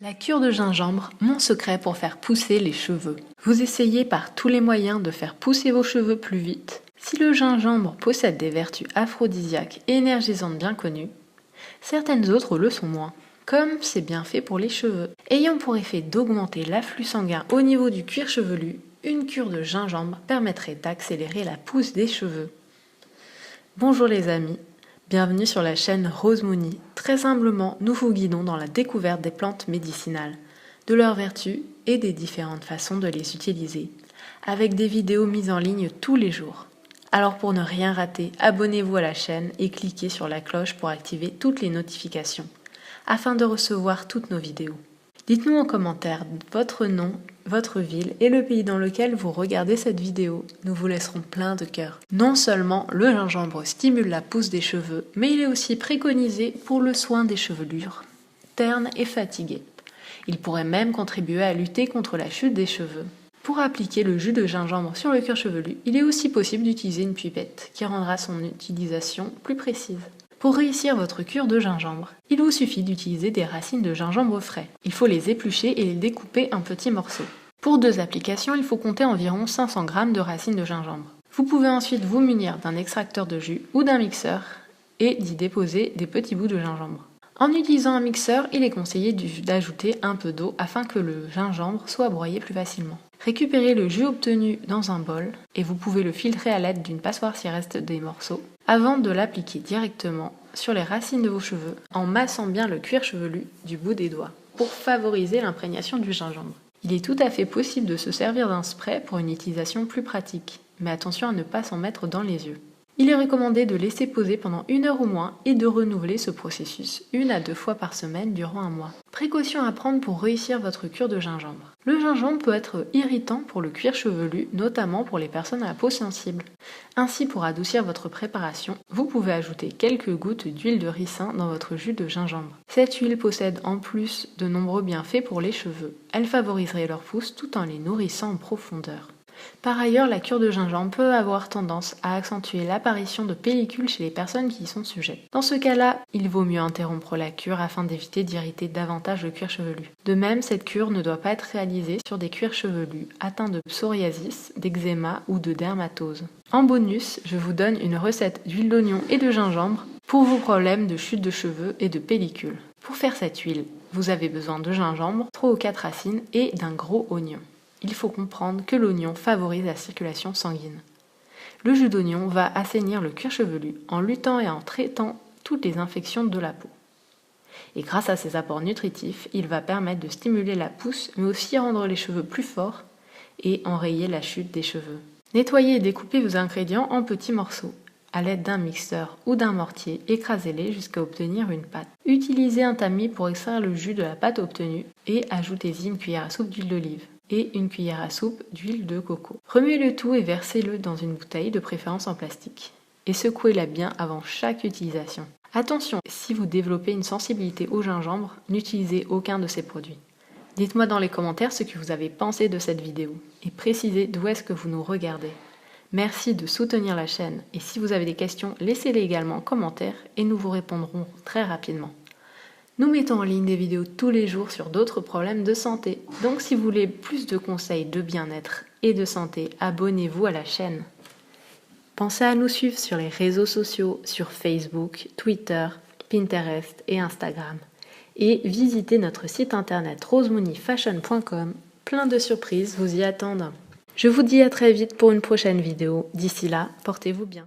La cure de gingembre, mon secret pour faire pousser les cheveux. Vous essayez par tous les moyens de faire pousser vos cheveux plus vite. Si le gingembre possède des vertus aphrodisiaques et énergisantes bien connues, certaines autres le sont moins, comme c'est bien fait pour les cheveux. Ayant pour effet d'augmenter l'afflux sanguin au niveau du cuir chevelu, une cure de gingembre permettrait d'accélérer la pousse des cheveux. Bonjour les amis, bienvenue sur la chaîne Rosemony. Très humblement, nous vous guidons dans la découverte des plantes médicinales, de leurs vertus et des différentes façons de les utiliser, avec des vidéos mises en ligne tous les jours. Alors pour ne rien rater, abonnez-vous à la chaîne et cliquez sur la cloche pour activer toutes les notifications, afin de recevoir toutes nos vidéos. Dites-nous en commentaire votre nom, votre ville et le pays dans lequel vous regardez cette vidéo. Nous vous laisserons plein de cœur. Non seulement le gingembre stimule la pousse des cheveux, mais il est aussi préconisé pour le soin des chevelures ternes et fatiguées. Il pourrait même contribuer à lutter contre la chute des cheveux. Pour appliquer le jus de gingembre sur le cuir chevelu, il est aussi possible d'utiliser une pipette qui rendra son utilisation plus précise. Pour réussir votre cure de gingembre, il vous suffit d'utiliser des racines de gingembre frais. Il faut les éplucher et les découper en petits morceaux. Pour 2 applications, il faut compter environ 500 g de racines de gingembre. Vous pouvez ensuite vous munir d'un extracteur de jus ou d'un mixeur et d'y déposer des petits bouts de gingembre. En utilisant un mixeur, il est conseillé d'ajouter un peu d'eau afin que le gingembre soit broyé plus facilement. Récupérez le jus obtenu dans un bol et vous pouvez le filtrer à l'aide d'une passoire s'il reste des morceaux, avant de l'appliquer directement sur les racines de vos cheveux en massant bien le cuir chevelu du bout des doigts pour favoriser l'imprégnation du gingembre. Il est tout à fait possible de se servir d'un spray pour une utilisation plus pratique, mais attention à ne pas s'en mettre dans les yeux. Il est recommandé de laisser poser pendant 1 heure ou moins et de renouveler ce processus 1 à 2 fois par semaine durant un mois. Précaution à prendre pour réussir votre cure de gingembre. Le gingembre peut être irritant pour le cuir chevelu, notamment pour les personnes à la peau sensible. Ainsi, pour adoucir votre préparation, vous pouvez ajouter quelques gouttes d'huile de ricin dans votre jus de gingembre. Cette huile possède en plus de nombreux bienfaits pour les cheveux. Elle favoriserait leur pousse tout en les nourrissant en profondeur. Par ailleurs, la cure de gingembre peut avoir tendance à accentuer l'apparition de pellicules chez les personnes qui y sont sujettes. Dans ce cas-là, il vaut mieux interrompre la cure afin d'éviter d'irriter davantage le cuir chevelu. De même, cette cure ne doit pas être réalisée sur des cuirs chevelus atteints de psoriasis, d'eczéma ou de dermatose. En bonus, je vous donne une recette d'huile d'oignon et de gingembre pour vos problèmes de chute de cheveux et de pellicules. Pour faire cette huile, vous avez besoin de gingembre, 3 ou 4 racines et d'un gros oignon. Il faut comprendre que l'oignon favorise la circulation sanguine. Le jus d'oignon va assainir le cuir chevelu en luttant et en traitant toutes les infections de la peau. Et grâce à ses apports nutritifs, il va permettre de stimuler la pousse, mais aussi rendre les cheveux plus forts et enrayer la chute des cheveux. Nettoyez et découpez vos ingrédients en petits morceaux. À l'aide d'un mixeur ou d'un mortier, écrasez-les jusqu'à obtenir une pâte. Utilisez un tamis pour extraire le jus de la pâte obtenue et ajoutez-y une cuillère à soupe d'huile d'olive et une cuillère à soupe d'huile de coco. Remuez le tout et versez-le dans une bouteille, de préférence en plastique, et secouez-la bien avant chaque utilisation. Attention, si vous développez une sensibilité au gingembre, n'utilisez aucun de ces produits. Dites-moi dans les commentaires ce que vous avez pensé de cette vidéo et précisez d'où est-ce que vous nous regardez. Merci de soutenir la chaîne et si vous avez des questions, laissez-les également en commentaire et nous vous répondrons très rapidement. Nous mettons en ligne des vidéos tous les jours sur d'autres problèmes de santé. Donc si vous voulez plus de conseils de bien-être et de santé, abonnez-vous à la chaîne. Pensez à nous suivre sur les réseaux sociaux, sur Facebook, Twitter, Pinterest et Instagram. Et visitez notre site internet rosemonyfashion.com. Plein de surprises vous y attendent. Je vous dis à très vite pour une prochaine vidéo. D'ici là, portez-vous bien.